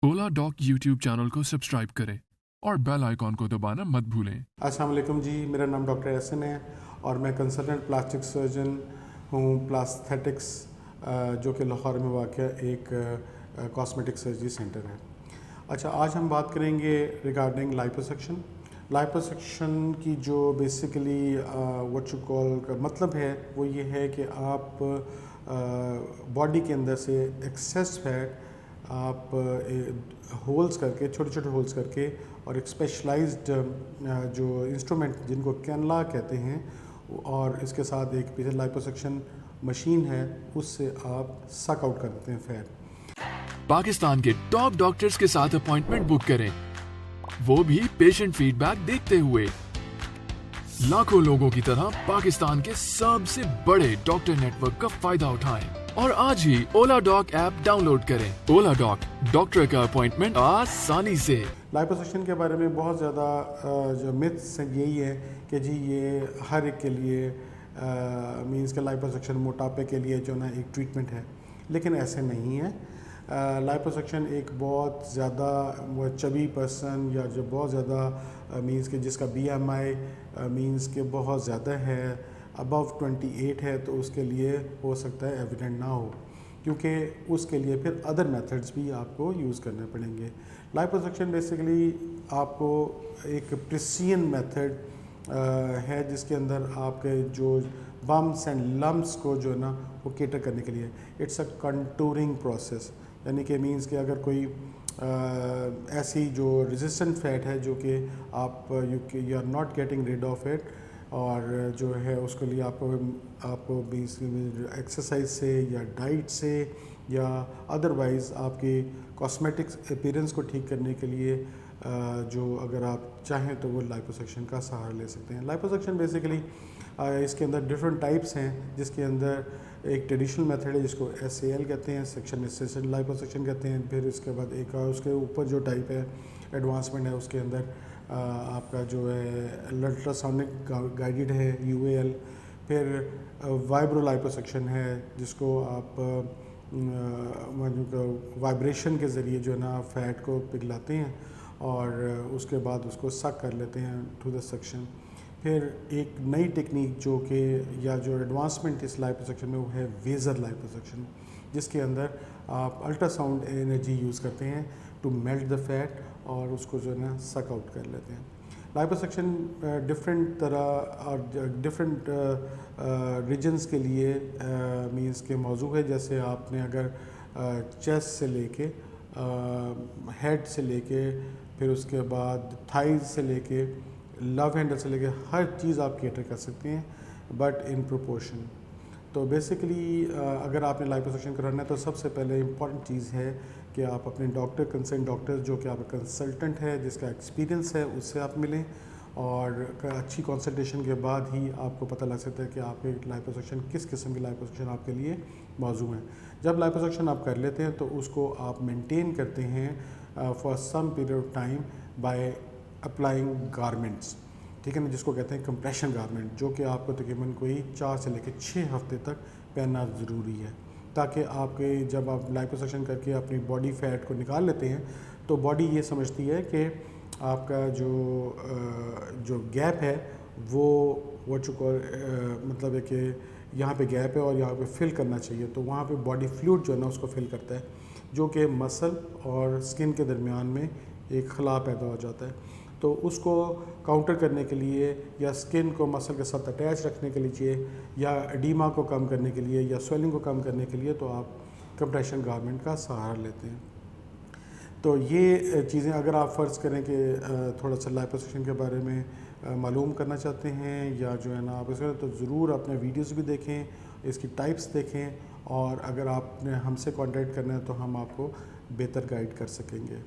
ओला dock YouTube channel को subscribe करें और बेल आइकॉन को दबाना मत भूलें। अस्सलाम वालेकुम जी, मेरा नाम डॉक्टर एहसन है और मैं कंसल्टेंट प्लास्टिक सर्जन हूँ प्लास्थेटिक्स जो कि लाहौर में वाक़या एक कॉस्मेटिक सर्जरी सेंटर है। अच्छा, आज हम बात करेंगे रिगार्डिंग लाइपोसक्शन। लाइपोसक्शन की जो बेसिकली व्हाट यू कॉल का मतलब है वो ये है कि आप बॉडी के अंदर से एक्सेस फैट आप होल्स करके, छोटे छोटे होल्स करके और एक स्पेशलाइज्ड जो इंस्ट्रूमेंट जिनको कैनला कहते हैं और इसके साथ एक पीछे लाइपोसक्शन मशीन है, उससे आप सक आउट कर देते हैं फैट। पाकिस्तान के टॉप डॉक्टर्स के साथ अपॉइंटमेंट बुक करें, वो भी पेशेंट फीडबैक देखते हुए। लाखों लोगों की तरह पाकिस्तान के सबसे बड़े डॉक्टर नेटवर्क का फायदा उठाएं और आज ही ओला डॉक ऐप डाउनलोड करें। ओला डॉक, डॉक्टर का अपॉइंटमेंट आसानी से। लाइपोसक्शन के बारे में बहुत ज़्यादा जो मिथ्स हैं यही है कि जी ये हर एक के लिए मींस के लाइपोसक्शन मोटापे के लिए जो ना एक ट्रीटमेंट है, लेकिन ऐसे नहीं है। लाइपोसक्शन एक बहुत ज़्यादा चबी पर्सन या जो बहुत ज़्यादा मींस के जिसका BMI मींस के बहुत ज़्यादा है, अबव 28 है, तो उसके लिए हो सकता है एविडेंट ना हो, क्योंकि उसके लिए फिर अदर मेथड्स भी आपको यूज़ करने पड़ेंगे। लाइपोसक्शन बेसिकली आपको एक प्रिसिजन मेथड है जिसके अंदर आपके जो बम्स एंड लम्प्स को जो है ना वो केटर करने के लिए इट्स अ कंटूरिंग प्रोसेस, यानी कि मींस कि अगर कोई ऐसी जो रेजिस्टेंट फैट है जो कि आप you are not getting rid of it और जो है उसके लिए आपको मींस एक्सरसाइज से या डाइट से या अदरवाइज़ आपकी कॉस्मेटिक्स अपीयरेंस को ठीक करने के लिए जो अगर आप चाहें तो वो लाइपोसक्शन का सहारा ले सकते हैं। लाइपोसक्शन बेसिकली इसके अंदर डिफरेंट टाइप्स हैं, जिसके अंदर एक ट्रेडिशनल मेथड है जिसको SAL कहते हैं, सेक्शन असिस्टेड लाइपोसक्शन कहते हैं। फिर इसके बाद एक उसके ऊपर जो टाइप है एडवांसमेंट है, उसके अंदर आपका जो है अल्ट्रासोनिक गाइडेड है UAL। फिर वाइब्रो लाइपोसक्शन है जिसको आप वाइब्रेशन के ज़रिए जो है ना फ़ैट को पिघलाते हैं और उसके बाद उसको सक कर लेते हैं टू द सक्शन। फिर एक नई टेक्निक जो कि या जो एडवांसमेंट इस लाइपोसक्शन में वो है वेज़र लाइपोसक्शन, जिसके अंदर आप अल्ट्रासाउंड एनर्जी यूज़ करते हैं टू मेल्ट द फैट और उसको जो है ना सक आउट कर लेते हैं। लाइपोसक्शन डिफरेंट तरह और डिफरेंट रीजन्स के लिए मींस के मौजू है। जैसे आपने अगर चेस्ट से लेके हेड से लेके फिर उसके बाद थाइज से लेके लव हैंडल से लेके हर चीज़ आप केटर कर सकते हैं, बट इन प्रोपोर्शन। तो बेसिकली अगर आपने लाइपोसक्शन कराना है तो सबसे पहले इम्पॉर्टेंट चीज़ है कि आप अपने डॉक्टर, कंसर्न डॉक्टर जो कि आपका कंसल्टेंट है जिसका एक्सपीरियंस है, उससे आप मिलें और अच्छी कंसल्टेशन के बाद ही आपको पता लग सकता है कि आपके लाइपोसक्शन किस किस्म की लाइपोसक्शन आपके लिए मौजू है। जब लाइपोसक्शन आप कर लेते हैं तो उसको आप मेंटेन करते हैं for some period of time by applying garments, ठीक है ना, जिसको कहते हैं कंप्रेशन गारमेंट, जो कि आपको तकरीबन कोई 4 से लेकर 6 हफ्ते तक पहनना ज़रूरी है, ताकि आपके जब आप लाइपोसक्शन करके अपनी बॉडी फैट को निकाल लेते हैं तो बॉडी ये समझती है कि आपका जो गैप है वो व्हाट यू कॉल मतलब है कि यहाँ पे गैप है और यहाँ पे फिल करना चाहिए, तो वहाँ पे बॉडी फ्लूइड जो है ना उसको फिल करता है, जो कि मसल और स्किन के दरमियान में एक खला पैदा हो जाता है। तो उसको काउंटर करने के लिए या स्किन को मसल के साथ अटैच रखने के लिए या एडीमा को कम करने के लिए या स्वेलिंग को कम करने के लिए तो आप कंप्रेशन गारमेंट का सहारा लेते हैं। तो ये चीज़ें अगर आप फ़र्ज़ करें कि थोड़ा सा लाइपोसक्शन के बारे में मालूम करना चाहते हैं या जो है ना आप इसका, तो ज़रूर अपने वीडियोस भी देखें, इसकी टाइप्स देखें और अगर आपने हमसे कांटेक्ट करना है तो हम आपको बेहतर गाइड कर सकेंगे।